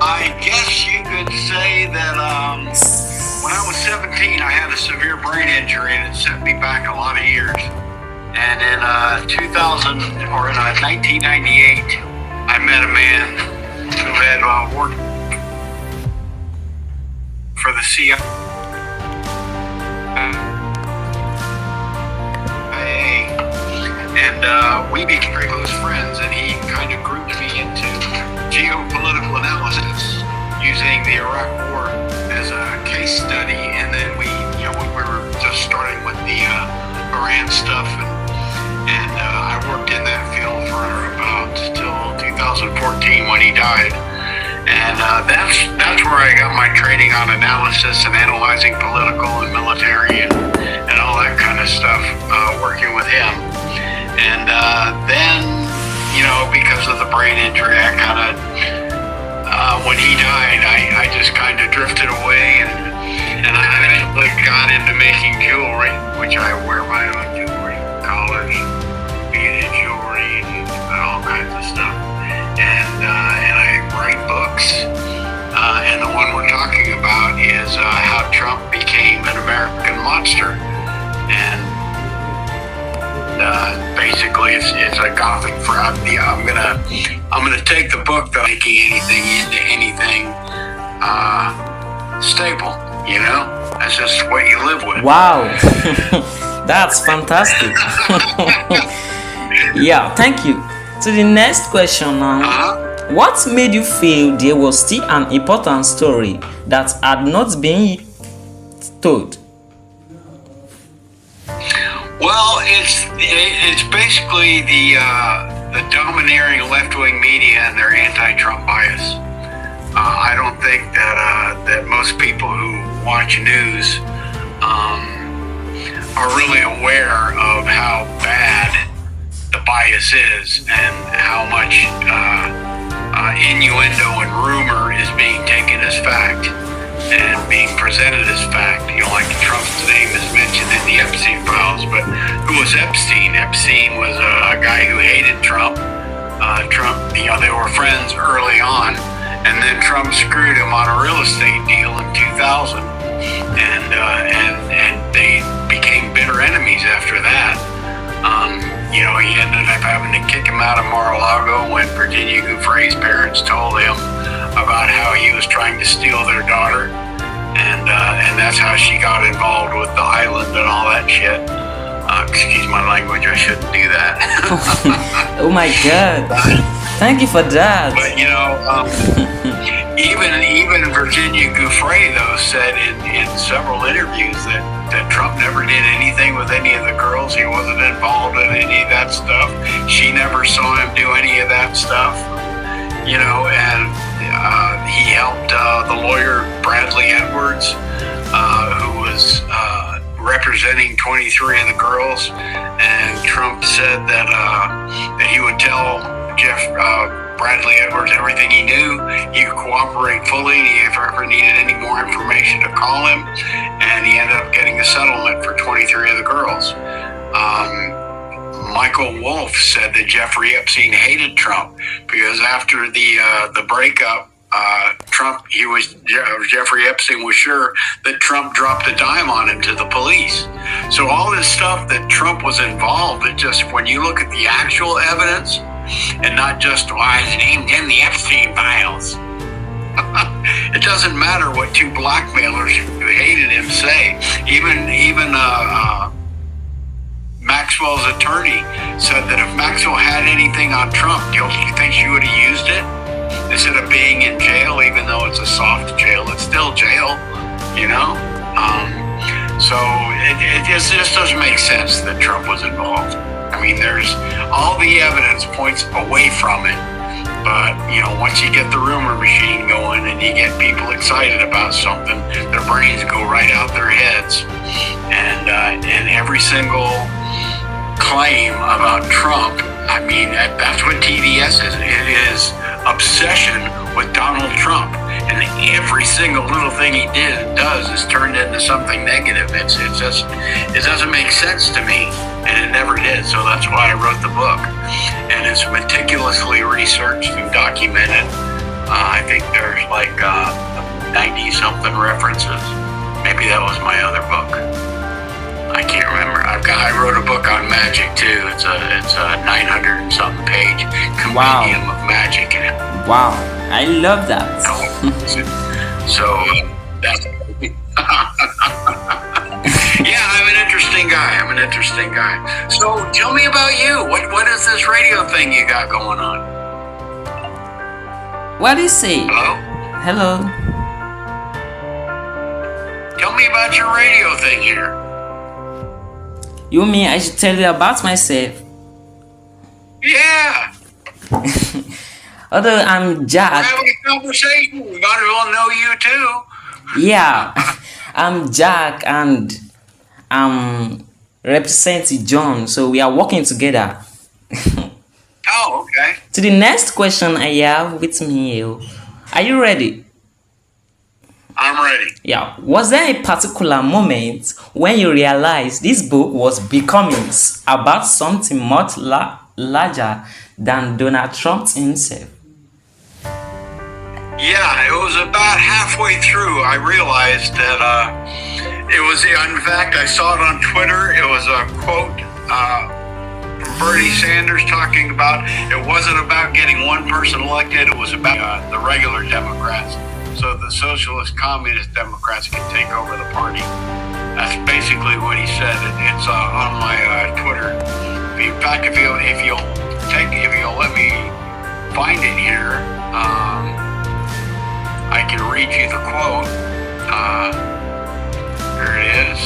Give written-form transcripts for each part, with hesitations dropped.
I guess you could say that when I was 17, I had a severe brain injury and it set me back a lot of years. And in 1998, I met a man who had worked for the CIA, and we became very close friends. And he kind of grouped me into geopolitical analysis using the Iraq War as a case study. And then we were just starting with the Iran stuff, and I worked in that field for about till 2014 when he died. And that's where I got my training on analysis and analyzing political and military and all that kind of stuff, working with him. And then, because of the brain injury, I kind of, when he died, I just kind of drifted away, and I got into making jewelry, which I wear my own jewelry, collars, beaded jewelry, and all kinds of stuff. And I write books, and the one we're talking about is how Trump became an American monster. And basically, it's a gothic fraud. I'm gonna take the book, though, making anything into anything stable. That's just what you live with. Wow, that's fantastic. Yeah, thank you. To the next question now. What made you feel there was still an important story that had not been told? Well, it's basically the domineering left-wing media and their anti-Trump bias. I don't think that most people who watch news are really aware of how bad the bias is and how much innuendo and rumor is being taken as fact and being presented as fact. Like Trump's name is mentioned in the Epstein files, but who was Epstein? Epstein was a guy who hated Trump. They were friends early on, and then Trump screwed him on a real estate deal in 2000, and they became bitter enemies after that. He ended up having to kick him out of Mar-a-Lago when Virginia Giuffre's parents told him about how he was trying to steal their daughter, and that's how she got involved with the island and all that shit. Excuse my language, I shouldn't do that. Oh my God! Thank you for that. But even Virginia Giuffre, though, said in several interviews that Trump never did anything with any of the girls. He wasn't involved in any of that stuff. She never saw him do any of that stuff. And he helped the lawyer Bradley Edwards, who was representing 23 of the girls. And Trump said that he would tell Bradley Edwards everything he knew. He would cooperate fully, and if he ever needed any more information to call him. And he ended up getting a settlement for 23 of the girls. Michael Wolff said that Jeffrey Epstein hated Trump because after the breakup, Jeffrey Epstein was sure that Trump dropped a dime on him to the police. So all this stuff that Trump was involved, it just, when you look at the actual evidence, and not just, I named him the Epstein files. It doesn't matter what two blackmailers who hated him say. Even Maxwell's attorney said that if Maxwell had anything on Trump, do you think she would have used it? Instead of being in jail, even though it's a soft jail, it's still jail, So it just doesn't make sense that Trump was involved. I mean, there's all the evidence points away from it. But, once you get the rumor machine going and you get people excited about something, their brains go right out their heads. And every single claim about Trump, I mean, that's what TDS is. It is obsession with Donald Trump. And every single little thing he does is turned into something negative. It doesn't make sense to me. And it never did. So that's why I wrote the book. And it's meticulously researched and documented. I think there's like 90-something references. Maybe that was my other book. I can't remember. I wrote a book on magic too. It's a 900 and something page compendium of magic in it. Wow, I love that. So that's yeah, I'm an interesting guy. So tell me about you. What is this radio thing you got going on? What do you say? Hello. Tell me about your radio thing here. You mean I should tell you about myself? Yeah. Although I'm Jack. We're having a conversation. We might as well know you too. Yeah, I'm Jack and I'm representing John, so we are working together. Oh, okay. To the next question I have with me, are you ready? I'm ready. Yeah. Was there a particular moment when you realized this book was becoming about something much larger than Donald Trump himself? Yeah, it was about halfway through I realized that it was, in fact, I saw it on Twitter. It was a quote from Bernie Sanders talking about it wasn't about getting one person elected, it was about the regular Democrats. So the socialist communist Democrats can take over the party. That's basically what he said. It's on my Twitter. In fact, if you'll let me find it here, I can read you the quote. Here it is.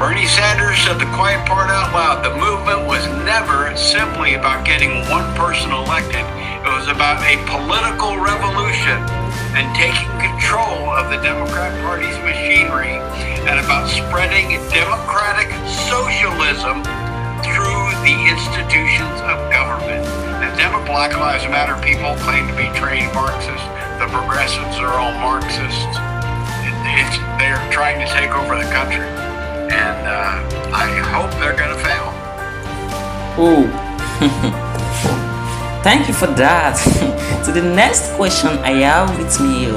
Bernie Sanders said the quiet part out loud. The movement was never simply about getting one person elected. It was about a political revolution and taking control of the Democrat Party's machinery and about spreading democratic socialism through the institutions of government. And Black Lives Matter people claim to be trained Marxists. The progressives are all Marxists. They're trying to take over the country. And I hope they're going to fail. Oh. Thank you for that. To the next question I have with me,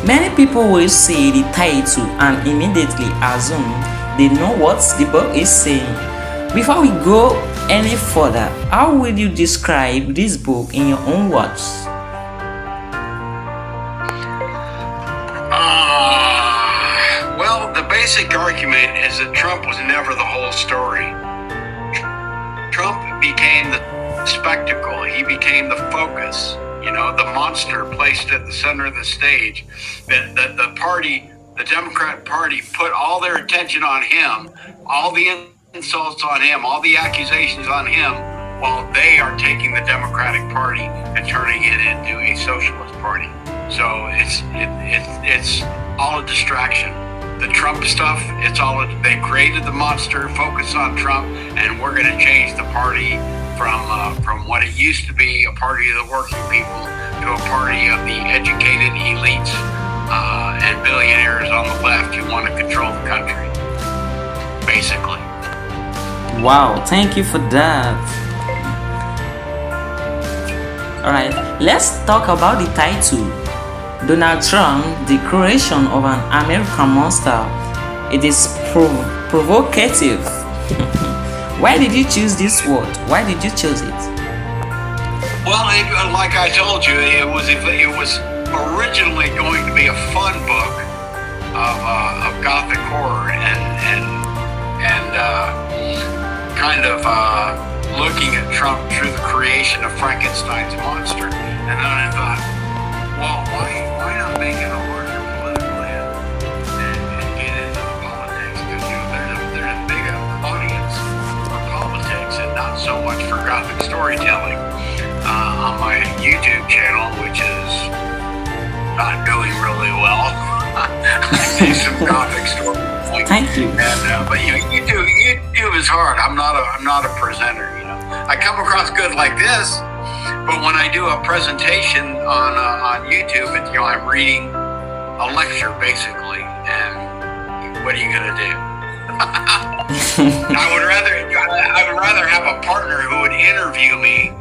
many people will see the title and immediately assume they know what the book is saying. Before we go any further, how will you describe this book in your own words? Well, the basic argument is that Trump was never the whole story. Trump became the spectacle. He became the focus, the monster placed at the center of the stage. The Democrat Party put all their attention on him, all the insults on him, all the accusations on him, while they are taking the Democratic Party and turning it into a socialist party. So it's all a distraction. The Trump stuff, they created the monster, focus on Trump, and we're going to change the party from what it used to be, a party of the working people, to a party of the educated elites and billionaires on the left who want to control the country, basically. Wow, thank you for that. Alright, let's talk about the title. Donald Trump, the creation of an American monster. It is provocative. Why did you choose this word? Why did you choose it? Well, like I told you, it was originally going to be a fun book of Gothic horror and kind of looking at Trump through the creation of Frankenstein's monster. And then I thought, well, why not make it a larger political ad and get into the politics? Because there's a big audience for politics and not so much for Gothic storytelling on my YouTube channel, which is not doing really well. I do some Gothic storytelling. Thank you. And but YouTube is hard. I'm not a presenter. I come across good like this. But when I do a presentation on YouTube, I'm reading a lecture basically, and what are you gonna do? I would rather have a partner who would interview me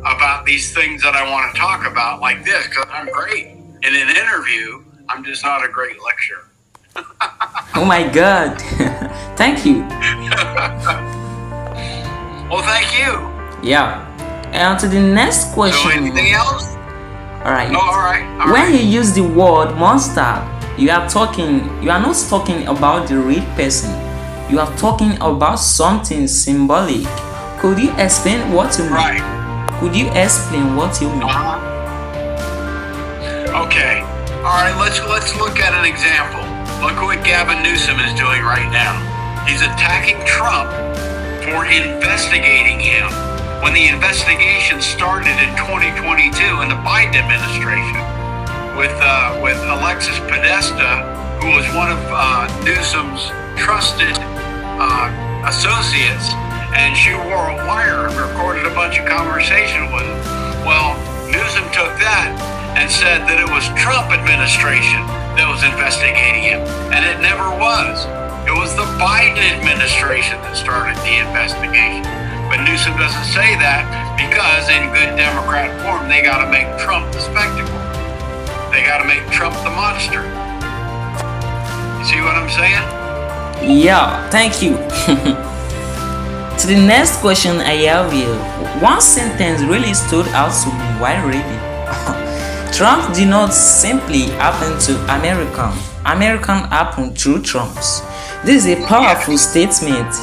about these things that I want to talk about like this because I'm great. In an interview, I'm just not a great lecturer. Oh my God. Thank you. Well, thank you. Yeah. And to the next question. So anything else? All right. Oh, all right. When you use the word monster, you are not talking about the real person. You are talking about something symbolic. Could you explain what you mean? Right. Could you explain what you mean? Okay. All right. Let's look at an example. Look what Gavin Newsom is doing right now. He's attacking Trump for investigating him. When the investigation started in 2022 in the Biden administration with Alexis Podesta, who was one of Newsom's trusted associates, and she wore a wire and recorded a bunch of conversation with him. Well, Newsom took that and said that it was Trump administration that was investigating him, and it never was. It was the Biden administration that started the investigation. But Newsom doesn't say that because in good Democrat form, they got to make Trump the spectacle. They got to make Trump the monster. You see what I'm saying? Yeah, thank you. To the next question I have here, one sentence really stood out to me while reading. Trump did not simply happen to American. American happened through Trumps. This is a powerful statement.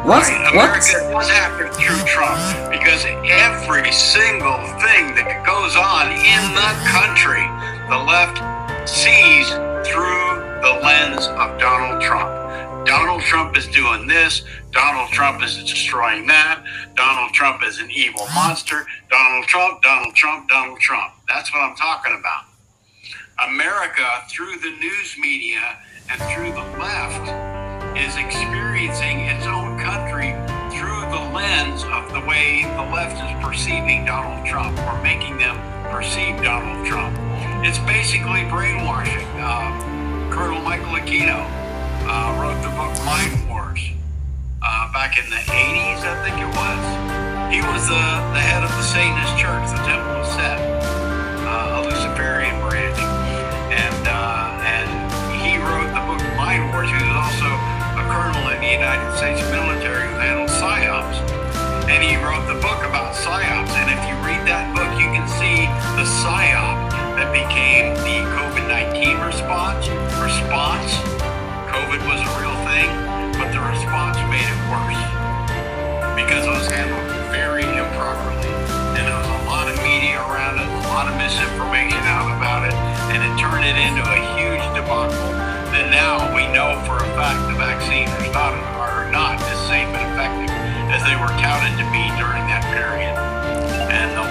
America does happen through Trump because every single thing that goes on in the country, the left sees through the lens of Donald Trump. Donald Trump is doing this. Donald Trump is destroying that. Donald Trump is an evil monster. Donald Trump, Donald Trump, Donald Trump. That's what I'm talking about. America, through the news media and through the left, is experiencing its own country through the lens of the way the left is perceiving Donald Trump or making them perceive Donald Trump. It's basically brainwashing. Colonel Michael Aquino wrote the book Mind Wars back in the 80s, I think it was. He was the head of the Satanist church, the Temple of Set, a Luciferian branch. And he wrote the book Mind Wars. He was also a colonel in the United States military who handled PSYOPs. And he wrote the book about PSYOPs. And if you read that book, you can see the PSYOP that became the COVID-19 response. COVID was a real thing, but the response made it worse because it was handled very improperly. And there was a lot of media around it, a lot of misinformation out about it, and it turned it into a huge debacle that now we know for a fact the vaccines are not as safe and effective as they were touted to be during that period. And the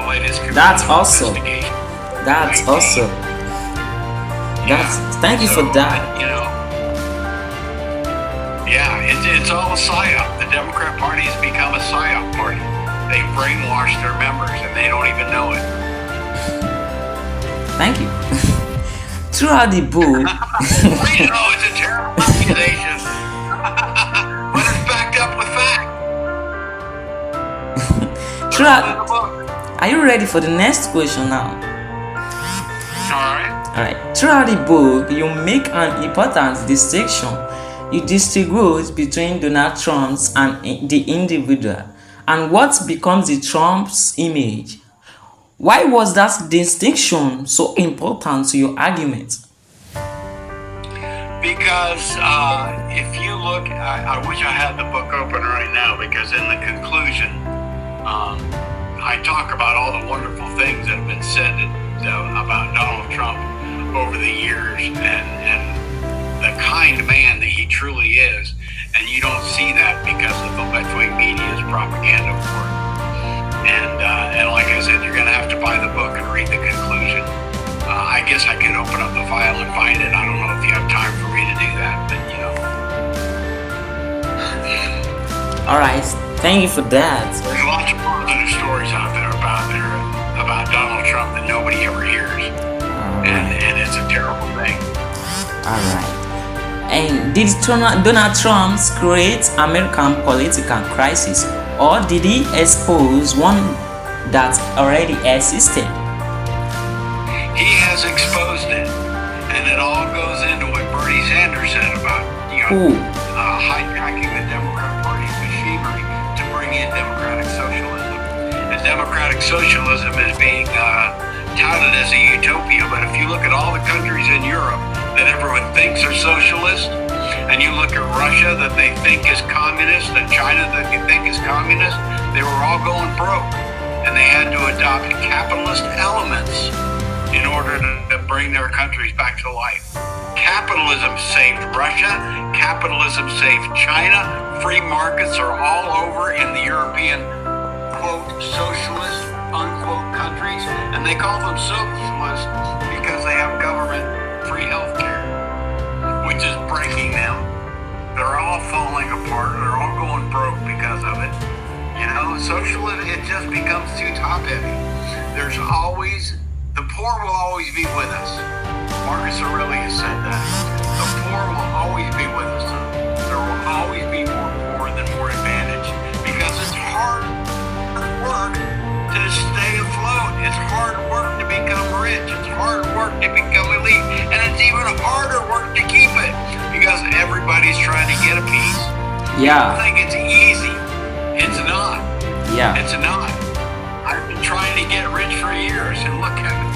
latest That's awesome. investigation. That's awesome. Thank you for that. It's all a PSYOP. The Democrat Party has become a PSYOP party. They brainwash their members and they don't even know it. Thank you. Throughout the book, I know it's a terrible accusation, but it's backed up with fact. Are you ready for the next question now? Alright. Throughout the book, you make an important distinction. You distinguish between Donald Trump's and the individual and what becomes the Trump's image. Why was that distinction so important to your argument? Because if you look, I wish I had the book open right now because in the conclusion, I talk about all the wonderful things that have been said about Donald Trump over the years and the kind man that he truly is. And you don't see that because of the left-wing media's propaganda war. And like I said, you're going to have to buy the book and read the conclusion. I guess I could open up the file and find it. I don't know if you have time for me to do that, but All right, thank you for that. There's lots of positive stories out there about Donald Trump that nobody ever hears. And it's a terrible thing. All right. And did Donald Trump create American political crisis, or did he expose one that already existed? He has exposed it, and it all goes into what Bernie Sanders said about hijacking the Democrat Party's machinery to bring in democratic socialism. And democratic socialism is being touted as a utopia, but if you look at all the countries in Europe that everyone thinks are socialist, and you look at Russia that they think is communist, and China that they think is communist, they were all going broke, and they had to adopt capitalist elements in order to bring their countries back to life. Capitalism saved Russia, capitalism saved China, free markets are all over in the European, quote, socialist, unquote, countries, and they call them socialist because they have government-free healthcare, which is breaking them. They're all falling apart, they're all going broke because of it. You know, socialism, it just becomes too top-heavy. The poor will always be with us. Marcus Aurelius said that. The poor will always be with us. There will always be more poor than more advantage because it's hard work to stay afloat. It's hard work to become rich. It's hard work to become elite. And it's even harder work to keep it because everybody's trying to get a piece. Yeah. I think it's easy. It's not. Yeah. It's not. I've been trying to get rich for years and look at me.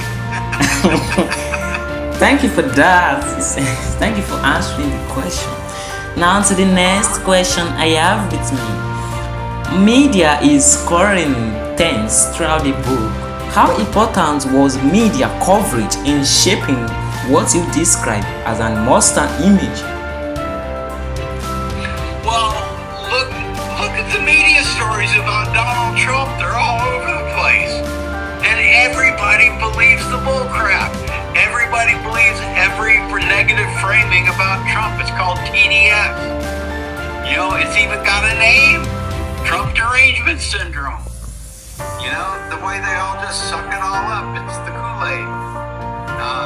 Thank you for that. Thank you for answering the question. Now to the next question I have with me. Media is scoring tense throughout the book. How important was media coverage in shaping what you describe as an Mustang image? Well, look at the media stories about Donald Trump. They're all over the place. And everybody believes the bull crap. Everybody believes every negative framing about Trump. It's called TDS. You know, it's even got a name. Trump derangement syndrome. You know, the way they all just suck it all up. It's the Kool-Aid.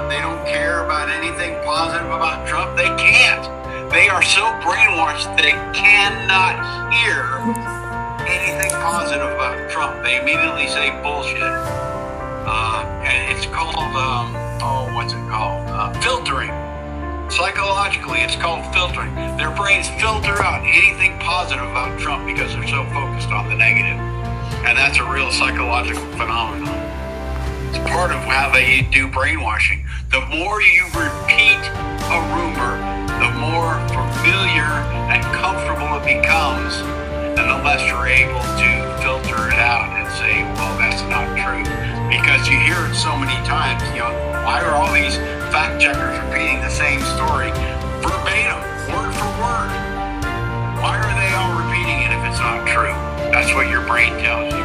They don't care about anything positive about Trump. They can't. They are so brainwashed they cannot hear anything positive about Trump. They immediately say bullshit. And it's called, what's it called? Filtering. Psychologically, it's called filtering. Their brains filter out anything positive about Trump because they're so focused on the negative. And that's a real psychological phenomenon. It's part of how they do brainwashing. The more you repeat a rumor, the more familiar and comfortable it becomes, and the less you're able to filter it out and say, well, that's not true. Because you hear it so many times, you know, why are all these fact checkers repeating the same story verbatim, word for word? Why are they all repeating it if it's not true? That's what your brain tells you.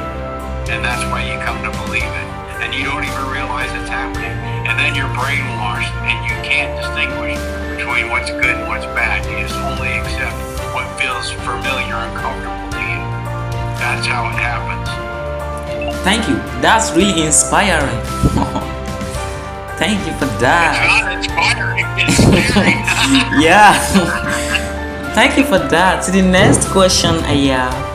And that's why you come to believe it. And you don't even realize it's happening. And then you're brainwashed and you can't distinguish between what's good and what's bad. You just only accept what feels familiar and comfortable to you. That's how it happens. Thank you. That's really inspiring. Thank you for that. It's not inspiring. It's scary. Yeah. Thank you for that. To the next question I have.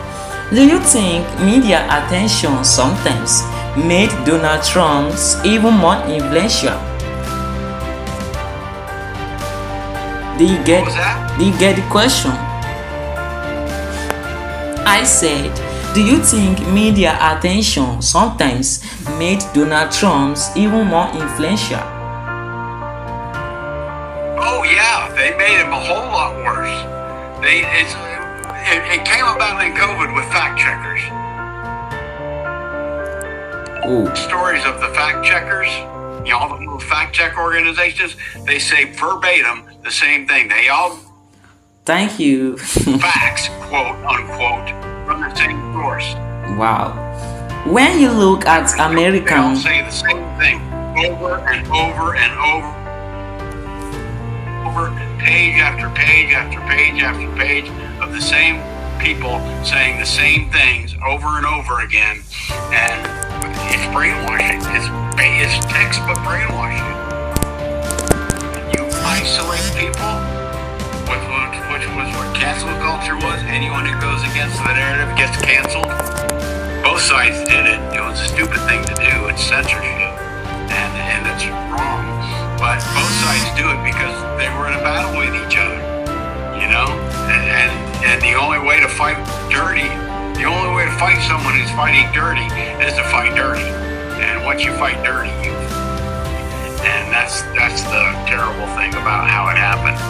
Do you think media attention sometimes made Donald Trump even more influential? Did you get the question? I said, do you think media attention sometimes made Donald Trump even more influential? Oh yeah, they made him a whole lot worse. It came about in COVID with fact checkers. Oh. Stories of the fact checkers, you know, all the little fact check organizations, they say verbatim the same thing. They all Thank you. facts, quote unquote, from the same source. Wow. When you look at They all American, say the same thing over and over and over, page after page after page after page of the same people saying the same things over and over again, and it's brainwashing. It's textbook brainwashing. You isolate people with which was what cancel culture was. Anyone who goes against the narrative gets canceled. Both sides did it. It was a stupid thing to do. It's censorship, and it's wrong. But both sides do it because they were in a battle with each other, you know. And the only way to fight dirty, the only way to fight someone who's fighting dirty is to fight dirty. And once you fight dirty, and that's the terrible thing about how it happened.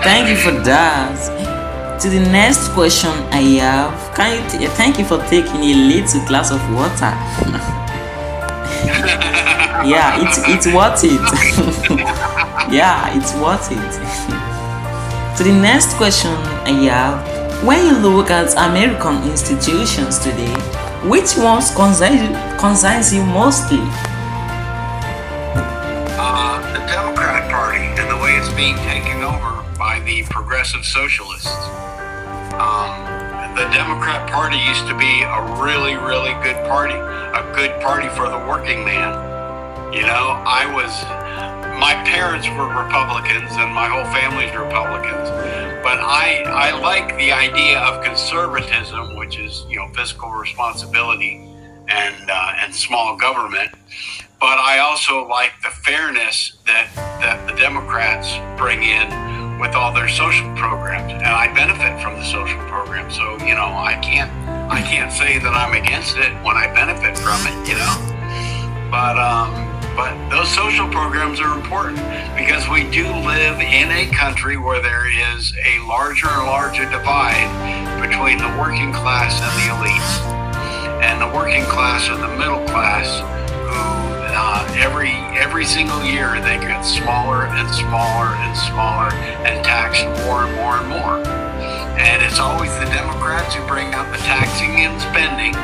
Thank you for that. To the next question I have, thank you for taking a little glass of water. Yeah, it's worth it. Yeah, it's worth it. To the next question I have, when you look at American institutions today, which ones concerns you mostly? The Democrat Party and the way it's being taken over by the progressive socialists. The Democrat Party used to be a really, really good party, a good party for the working man. You know, my parents were Republicans and my whole family's Republicans, but I like the idea of conservatism, which is, you know, fiscal responsibility and small government. But I also like the fairness that the Democrats bring in with all their social programs, and I benefit from the social program. So, you know, I can't say that I'm against it when I benefit from it, you know. But those social programs are important because we do live in a country where there is a larger and larger divide between the working class and the elites, and the working class and the middle class, who every single year they get smaller and smaller and smaller and taxed more and more and more. And it's always the Democrats who bring out the taxing and spending,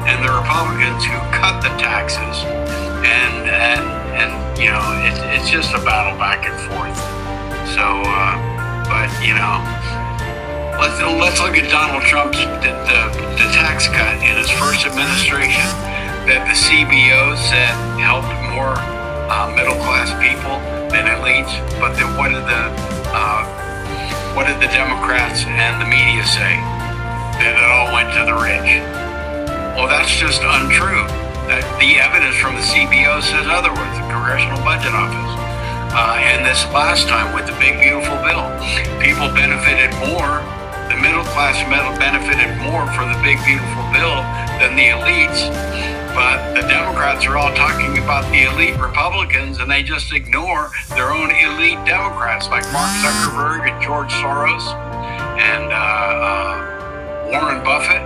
and the Republicans who cut the taxes. And you know, it's just a battle back and forth. So, but you know, let's look at Donald Trump's the tax cut in his first administration that the CBO said helped more middle class people than elites. But then what did the Democrats and the media say? That it all went to the rich. Well, that's just untrue. The evidence from the CBO says otherwise, the Congressional Budget Office. And this last time with the big beautiful bill, people benefited more. The middle class benefited more for the big beautiful bill than the elites. But the Democrats are all talking about the elite Republicans, and they just ignore their own elite Democrats like Mark Zuckerberg and George Soros and Warren Buffett.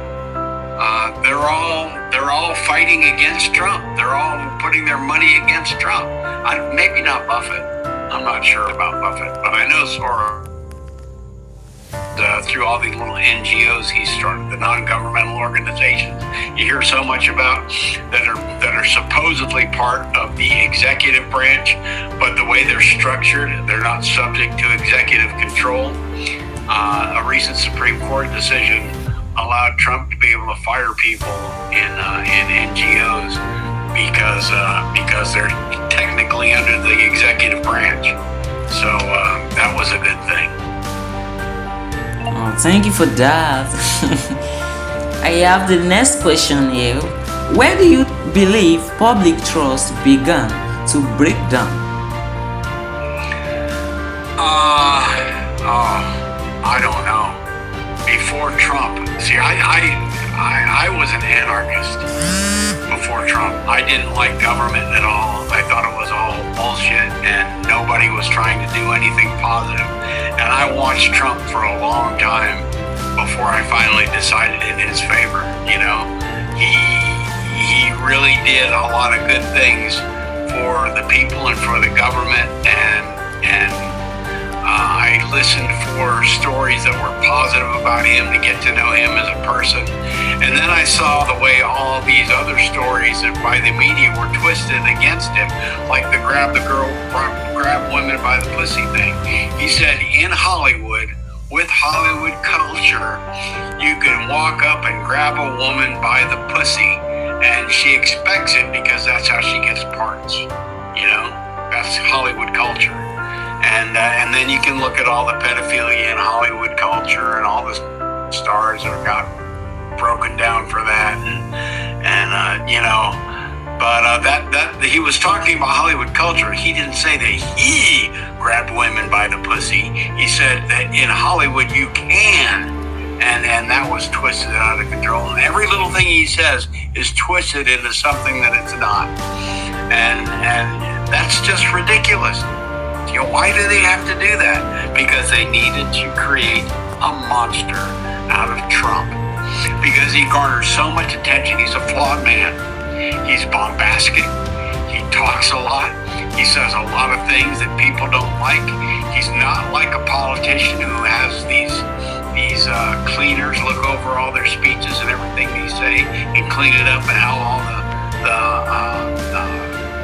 They're all fighting against Trump. They're all putting their money against Trump. Maybe not Buffett. I'm not sure about Buffett, but I know Soros. Through all these little NGOs he started, the non-governmental organizations you hear so much about that are supposedly part of the executive branch, but the way they're structured, they're not subject to executive control. A recent Supreme Court decision allowed Trump to be able to fire people in NGOs because they're technically under the executive branch. So that was a good thing. Oh, thank you for that. I have the next question here. Where do you believe public trust began to break down? I don't know. Before Trump, see, I was an anarchist before Trump. I didn't like government at all. I thought it was all bullshit and nobody was trying to do anything positive. And I watched Trump for a long time before I finally decided in his favor. You know, he really did a lot of good things for the people and for the government, and I listened for stories that were positive about him to get to know him as a person. And then I saw the way all these other stories by the media were twisted against him, like the grab women by the pussy thing. He said in Hollywood, with Hollywood culture, you can walk up and grab a woman by the pussy and she expects it because that's how she gets parts. You know, that's Hollywood culture. And then you can look at all the pedophilia in Hollywood culture and all the stars that got broken down for that, and you know. But that he was talking about Hollywood culture. He didn't say that he grabbed women by the pussy. He said that in Hollywood you can, and that was twisted out of control. And every little thing he says is twisted into something that it's not, and that's just ridiculous. You know, why do they have to do that? Because they needed to create a monster out of Trump, because he garners so much attention. He's a flawed man. He's bombastic. He talks a lot. He says a lot of things that people don't like. He's not like a politician who has these cleaners look over all their speeches and everything they say and clean it up and have all the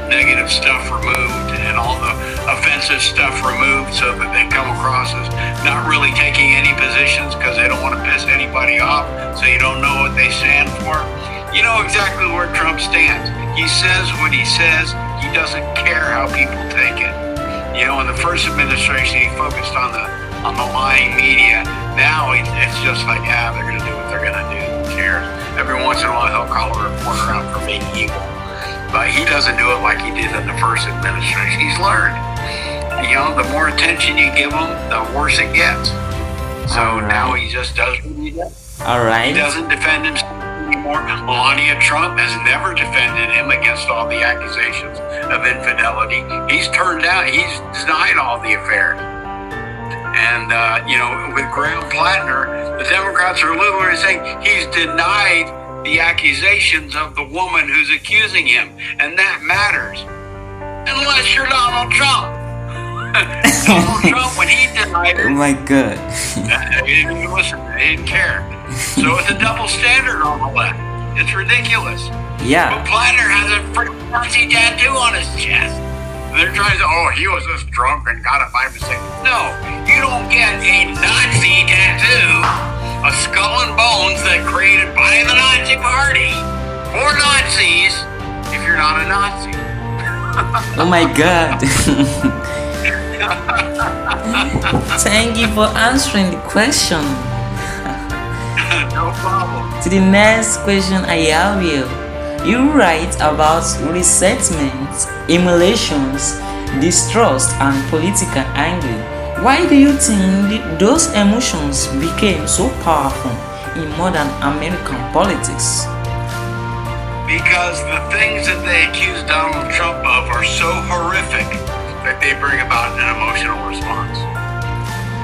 negative stuff removed and all the offensive stuff removed, so that they come across as not really taking any positions because they don't want to piss anybody off, so you don't know what they stand for. You know exactly where Trump stands. He says what he says. He doesn't care how people take it. You know, in the first administration, he focused on the lying media. Now it's just like, they're going to do what they're going to do. Who cares? Every once in a while, he'll call a reporter out for being evil. But he doesn't do it like he did in the first administration. He's learned. You know, the more attention you give him, the worse it gets. So now he just does what he does. All right. He doesn't defend himself anymore. Melania Trump has never defended him against all the accusations of infidelity. He's denied all the affairs. And, you know, with Graham Plattner, the Democrats are literally saying he's denied the accusations of the woman who's accusing him. And that matters. Unless you're Donald Trump. Donald Trump, when he denied it. Oh my God. He didn't listen. He didn't care. So it's a double standard on the left. It's ridiculous. Yeah. But Plattner has a freaking Nazi tattoo on his chest. They're trying to, he was just drunk and got it by mistake. No, you don't get a Nazi tattoo, a skull and bones that created by the Nazi Party for Nazis, if you're not a Nazi. Oh my God. Thank you for answering the question. No problem. To the next question I have here. You write about resentment, emulations, distrust, and political anger. Why do you think those emotions became so powerful in modern American politics? Because the things that they accuse Donald Trump of are so horrific that they bring about an emotional response.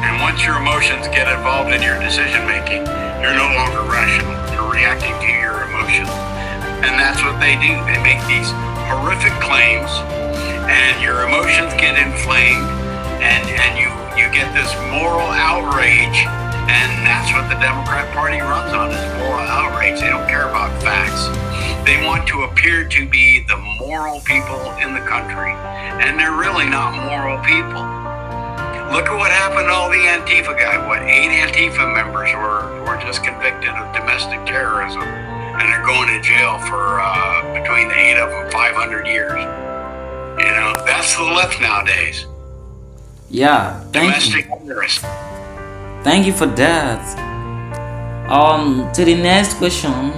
And once your emotions get involved in your decision making, you're no longer rational. You're reacting to your emotions. And that's what they do. They make these horrific claims, and your emotions get inflamed, and you get this moral outrage, and that's what the Democrat Party runs on, is moral outrage. They don't care about facts. They want to appear to be the moral people in the country, and they're really not moral people. Look at what happened to all the Antifa guys. 8 Antifa members were just convicted of domestic terrorism, and they're going to jail for between the 8 of them 500 years. You know, that's the left nowadays. Yeah, domestic terrorists. Thank you for that. To the next question.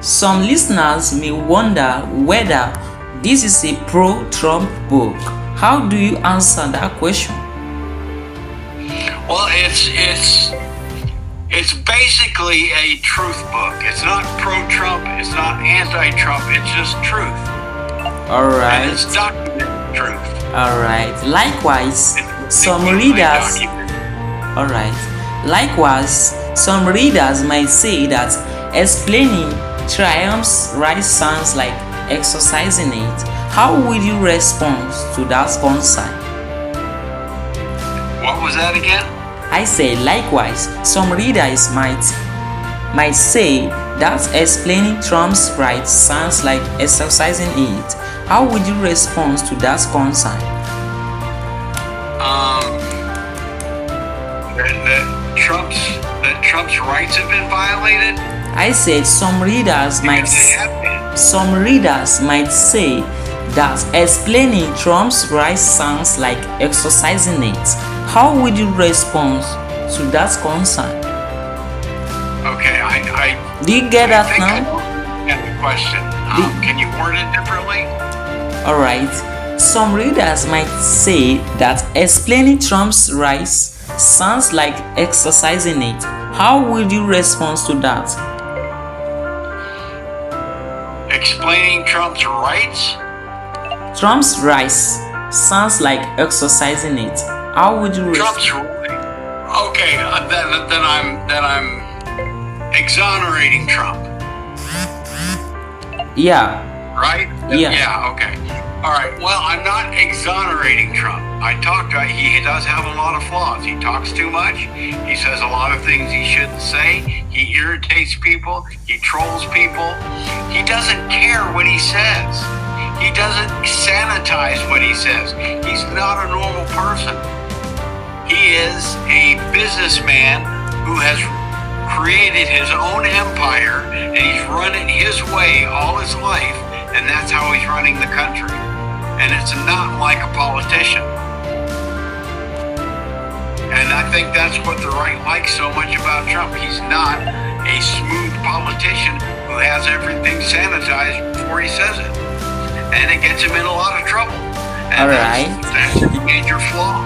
Some listeners may wonder whether this is a pro-Trump book. How do you answer that question? Well, it's basically a truth book. It's not pro-Trump, it's not anti-Trump, it's just truth. Alright. And it's documented truth. Alright. Likewise, some readers might say that explaining Trump's right sounds like exercising it. How would you respond to that concern? What was that again? I say likewise, some readers might say that explaining Trump's right sounds like exercising it. How would you respond to that concern? That Trump's rights have been violated? I said some readers might say that explaining Trump's rise sounds like exercising it. How would you respond to that concern? Okay, Do you get I that think I now? get the question. Can you word it differently? Alright. Some readers might say that explaining Trump's rise sounds like exercising it. How would you respond to that? Explaining Trump's rights? Trump's rise sounds like exercising it. How would you respond? Trump's okay. Then I'm exonerating Trump, Yeah. right? Yeah. Yeah. Okay. All right. Well, I'm not exonerating Trump. He does have a lot of flaws. He talks too much. He says a lot of things he shouldn't say. He irritates people. He trolls people. He doesn't care what he says. He doesn't sanitize what he says. He's not a normal person. He is a businessman who has created his own empire, and he's run it his way all his life, and that's how he's running the country. And it's not like a politician. And I think that's what the right likes so much about Trump. He's not a smooth politician who has everything sanitized before he says it. And it gets him in a lot of trouble. And that's a major flaw.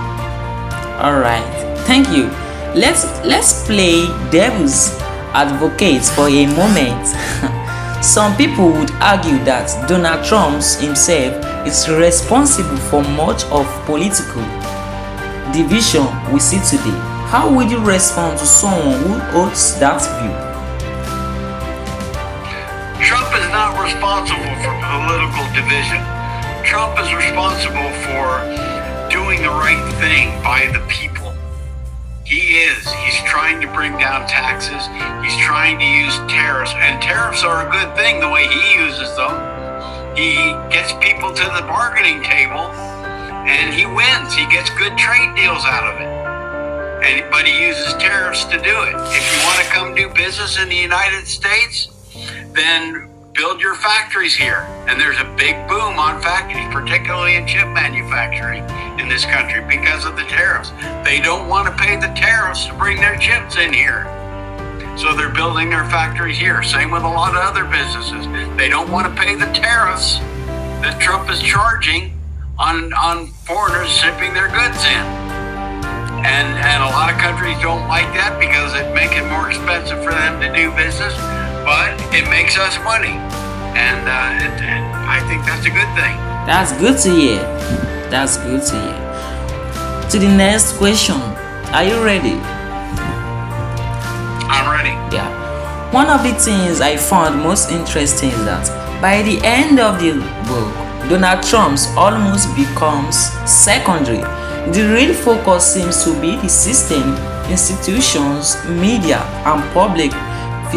Alright. Thank you. Let's play devil's advocate for a moment. Some people would argue that Donald Trump himself is responsible for much of political division we see today. How would you respond to someone who holds that view? Trump is not responsible for political division. Trump is responsible for doing the right thing by the people. He is. He's trying to bring down taxes. He's trying to use tariffs. And tariffs are a good thing the way he uses them. He gets people to the bargaining table and he wins. He gets good trade deals out of it. But he uses tariffs to do it. If you want to come do business in the United States, then build your factories here. And there's a big boom on factories, particularly in chip manufacturing in this country because of the tariffs. They don't want to pay the tariffs to bring their chips in here. So they're building their factories here. Same with a lot of other businesses. They don't want to pay the tariffs that Trump is charging on foreigners shipping their goods in. And a lot of countries don't like that because it makes it more expensive for them to do business. But it makes us money, and I think that's a good thing. That's good to hear. That's good to hear. To the next question. Are you ready? I'm ready. Yeah. One of the things I found most interesting is that by the end of the book, Donald Trump almost becomes secondary. The real focus seems to be the system, institutions, media, and public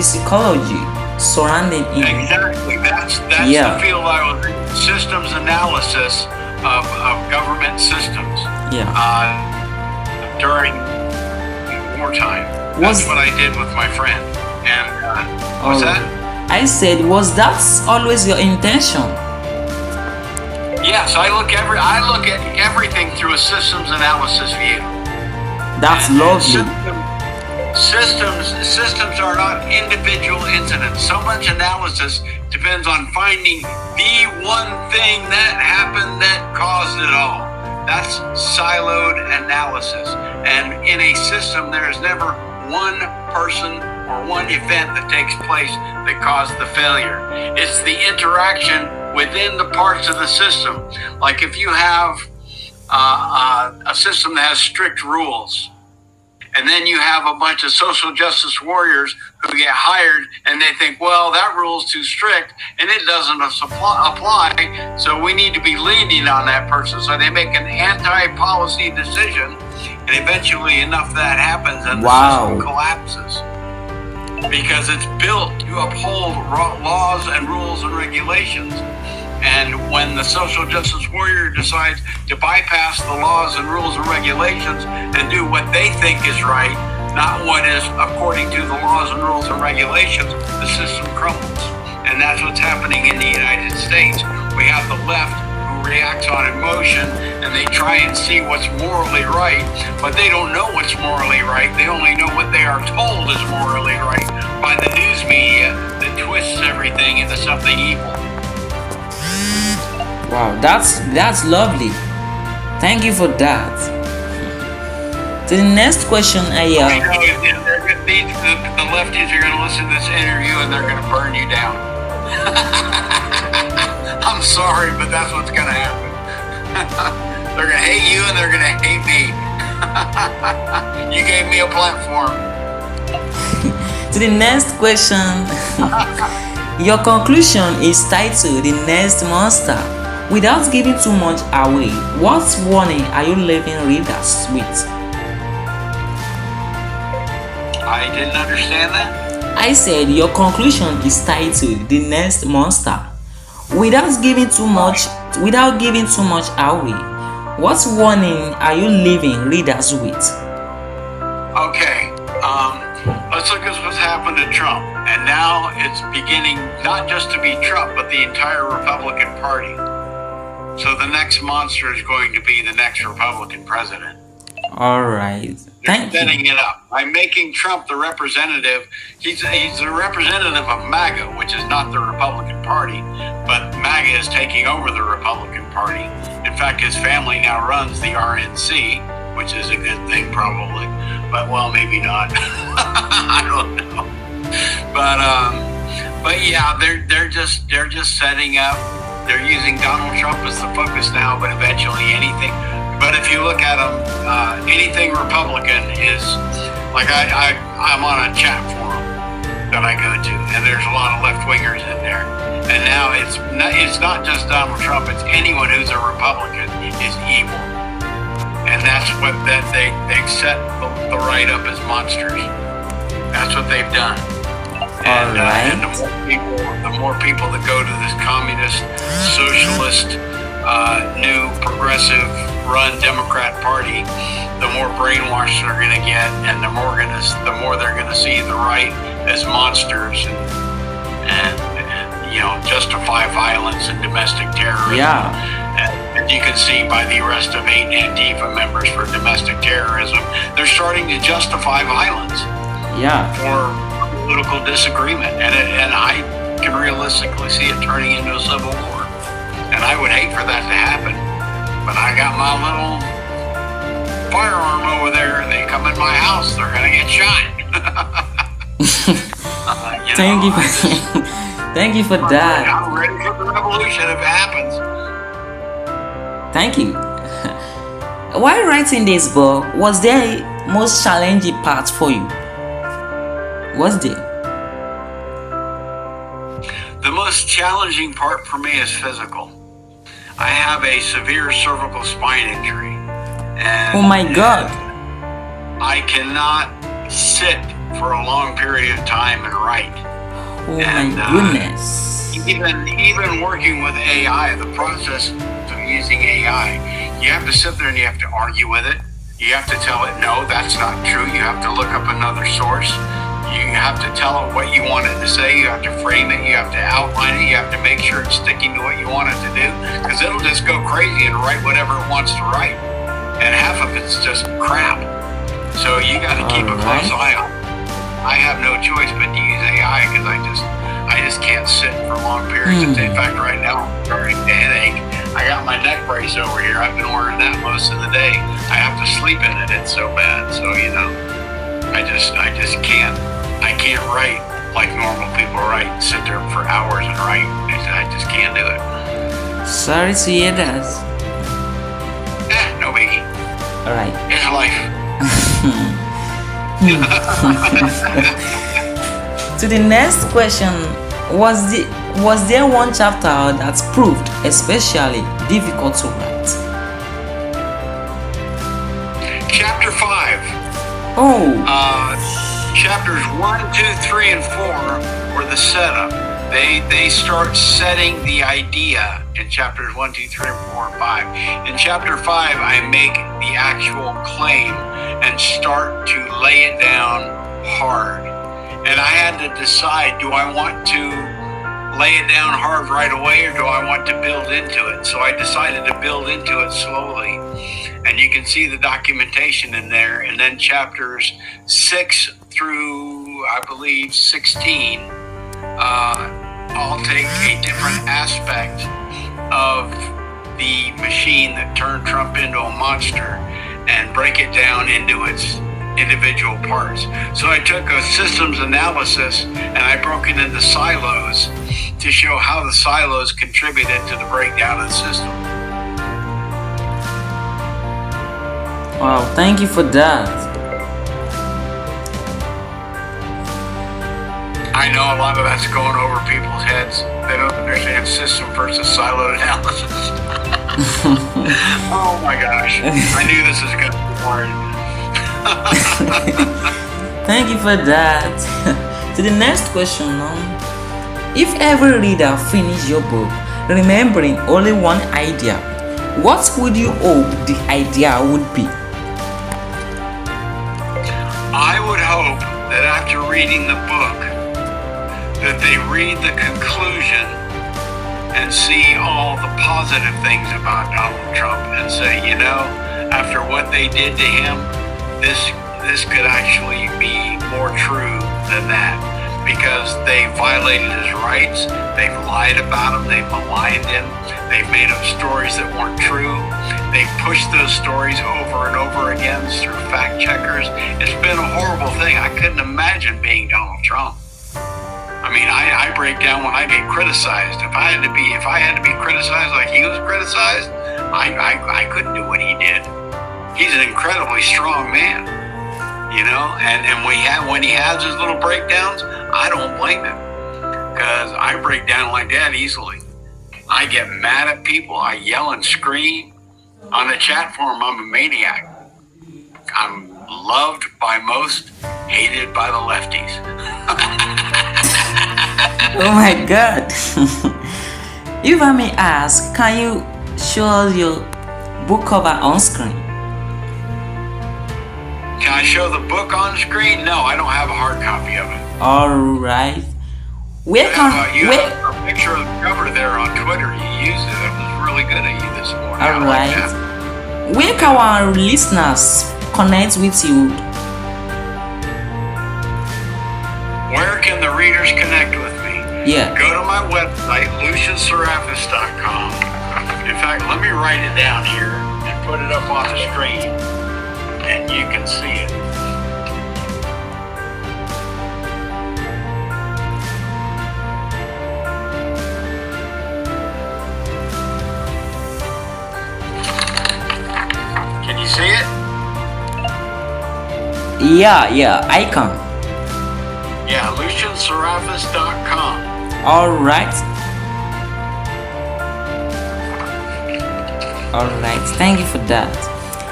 psychology surrounding him. Exactly. That's the field I was in. Systems analysis of government systems. Yeah. During wartime. That's what I did with my friend. And what's that? I said, was that always your intention? Yes, I look at everything through a systems analysis view. That's lovely. Systems are not individual incidents. So much analysis depends on finding the one thing that happened that caused it all. That's siloed analysis. And in a system, there is never one person or one event that takes place that caused the failure. It's the interaction within the parts of the system. Like if you have a system that has strict rules, and then you have a bunch of social justice warriors who get hired and they think, well, that rule's too strict and it doesn't apply, so we need to be lenient on that person. So they make an anti-policy decision, and eventually enough of that happens and the system collapses. Because it's built to uphold laws and rules and regulations. And when the social justice warrior decides to bypass the laws and rules and regulations and do what they think is right, not what is according to the laws and rules and regulations, the system crumbles. And that's what's happening in the United States. We have the left reacts on emotion, and they try and see what's morally right, but they don't know what's morally right. They only know what they are told is morally right by the news media that twists everything into something evil. Wow, that's lovely. Thank you for that. To the next question I You have. know, the lefties are going to listen to this interview and they're going to burn you down. I'm sorry, but that's what's going to happen. They're going to hate you and they're going to hate me. You gave me a platform. To the next question. Your conclusion is titled The Next Monster. Without giving too much away, what warning are you leaving readers with? I didn't understand that. I said your conclusion is titled The Next Monster. Without giving too much away, what warning are you leaving readers with? Okay, let's look at what's happened to Trump. And now it's beginning not just to be Trump, but the entire Republican Party. So the next monster is going to be the next Republican president. All right. They're setting it up by making Trump the representative. He's the representative of MAGA, which is not the Republican Party, but MAGA is taking over the Republican Party. In fact, his family now runs the RNC, which is a good thing probably, but well, maybe not. I don't know. But yeah, they're just setting up. They're using Donald Trump as the focus now, but eventually anything. But if you look at them, anything Republican is like I'm on a chat forum that I go to, and there's a lot of left wingers in there. And now it's not just Donald Trump; it's anyone who's a Republican is evil, and that's what they set the right up as monsters. That's what they've done. And, and the more people that go to this communist, socialist, new progressive run Democrat Party, the more brainwashed they're going to get, and the more they're going to see the right as monsters and justify violence and domestic terrorism. Yeah. And you can see by the arrest of 8 Antifa members for domestic terrorism, they're starting to justify violence. Yeah. For political disagreement, and I can realistically see it turning into a civil war. And I would hate for that to happen, but I got my little firearm over there. They come in my house, they're gonna get shot. Thank you for that. I'm ready for the revolution if it happens. Thank you. While writing this book, was there a most challenging part for you? What's there? The most challenging part for me is physical. I have a severe cervical spine injury. And oh my God. I cannot sit for a long period of time and write. Oh my goodness. Even working with AI, the process of using AI, you have to sit there and you have to argue with it. You have to tell it, no, that's not true. You have to look up another source. You have to tell it what you want it to say. You have to frame it. You have to outline it. You have to make sure it's sticking to what you want it to do, because it'll just go crazy and write whatever it wants to write. And half of it's just crap. So you got to keep a close eye on it. I have no choice but to use AI because I just can't sit for long periods. In fact, right now I'm starting to headache. I got my neck brace over here. I've been wearing that most of the day. I have to sleep in it. It's so bad. So I just can't. I can't write like normal people write, sit there for hours and write. I just can't do it. Sorry to hear that. No biggie. All right. It's life. To the next question, was there one chapter that proved especially difficult to write? Chapter 5. Oh. Chapters 1, 2, 3, and 4 were the setup. They start setting the idea in chapters 1, 2, 3, 4, and 5. In chapter 5, I make the actual claim and start to lay it down hard. And I had to decide, do I want to lay it down hard right away, or do I want to build into it? So I decided to build into it slowly. And you can see the documentation in there. And then chapters 6 through, I believe, 16 all take a different aspect of the machine that turned Trump into a monster and break it down into its individual parts. So I took a systems analysis and I broke it into silos to show how the silos contributed to the breakdown of the system. Wow, thank you for that. I know a lot of that's going over people's heads. They don't understand system versus silo analysis. Oh my gosh. I knew this was going to be hard. Thank you for that. To the next question now. If every reader finished your book remembering only one idea, what would you hope the idea would be? I would hope that after reading the book, that they read the conclusion and see all the positive things about Donald Trump and say, you know, after what they did to him, this could actually be more true than that, because they violated his rights, they've lied about him, they've maligned him, they've made up stories that weren't true, they've pushed those stories over and over again through fact checkers. It's been a horrible thing. I couldn't imagine being Donald Trump. I mean, I break down when I get criticized. If I had to be criticized like he was criticized, I couldn't do what he did. He's an incredibly strong man, you know, and when he has his little breakdowns, I don't blame him, because I break down like that easily. I get mad at people. I yell and scream. On the chat forum, I'm a maniac. I'm loved by most, hated by the lefties. Oh my God. If I may ask, can you show us your book cover on screen? Can I show the book on screen? No, I don't have a hard copy of it. Alright. You have a picture of the cover there on Twitter. You used it. It was really good of you this morning. Alright. Where can our listeners connect with you? Where can the readers connect with me? Yeah. Go to my website, lucianseraphis.com. In fact, let me write it down here and put it up on the screen, and you can see it. Can you see it? Yeah, I can. Yeah, lucianseraphis.com. Alright, thank you for that.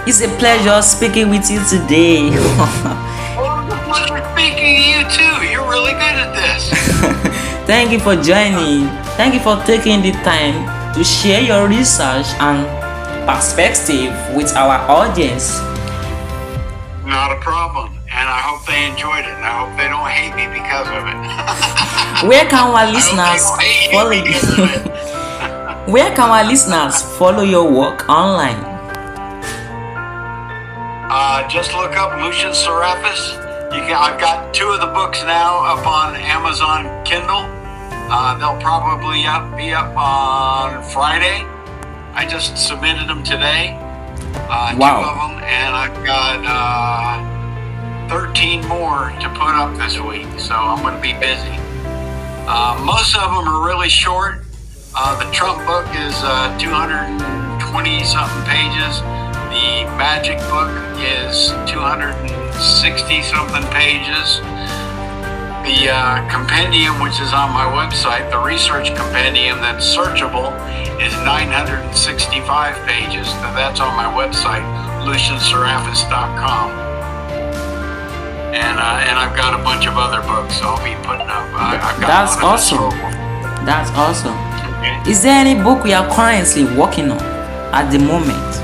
It's a pleasure speaking with you today. Well, it's a pleasure speaking to you too. You're really good at this. Thank you for joining. Thank you for taking the time to share your research and perspective with our audience. Not a problem. And I hope they enjoyed it. And I hope they don't hate me because of it. Where can our listeners follow you? Where can our listeners follow your work online? Just look up Lucian Seraphis. I've got 2 of the books now up on Amazon Kindle. They'll probably be up on Friday. I just submitted them today. Wow. 2 of them, and I've got 13 more to put up this week, so I'm going to be busy. Most of them are really short. The Trump book is 220-something pages. The Magic book is 260-something pages. The compendium, which is on my website, the research compendium that's searchable, is 965 pages. Now that's on my website, lucianseraphis.com. And I've got a bunch of other books I'll be putting up. That's awesome. That's awesome. Okay. Is there any book we are currently working on at the moment?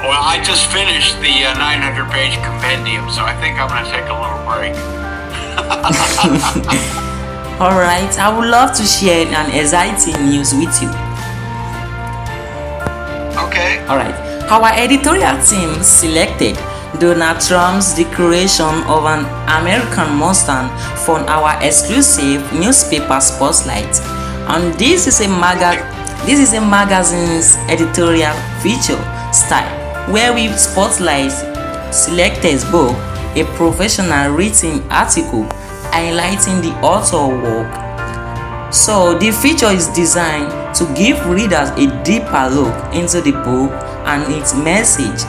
Well, I just finished the 900-page compendium, so I think I'm going to take a little break. Alright, I would love to share an exciting news with you. Okay. Alright, our editorial team selected Donald Trump's declaration of an American Mustang for our exclusive newspaper spotlight. And this is a magazine's editorial feature style where we spotlight selected book, a professional written article highlighting the author work. So the feature is designed to give readers a deeper look into the book and its message.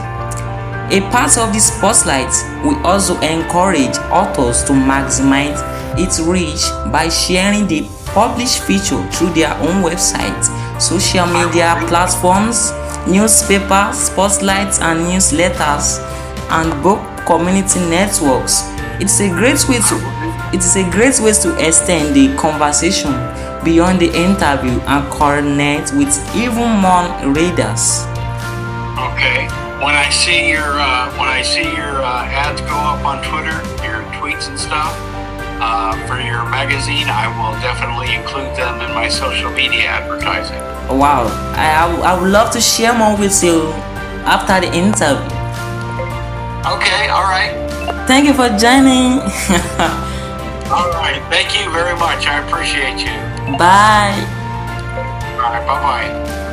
A part of the spotlight will also encourage authors to maximize its reach by sharing the published feature through their own websites, social media platforms, newspapers, spotlights and newsletters, and book community networks. It is a great way to extend the conversation beyond the interview and connect with even more readers. Okay. When I see your ads go up on Twitter, your tweets and stuff for your magazine, I will definitely include them in my social media advertising. Wow, I would love to share more with you after the interview. Okay. All right. Thank you for joining. All right. Thank you very much. I appreciate you. Bye. All right. Bye-bye.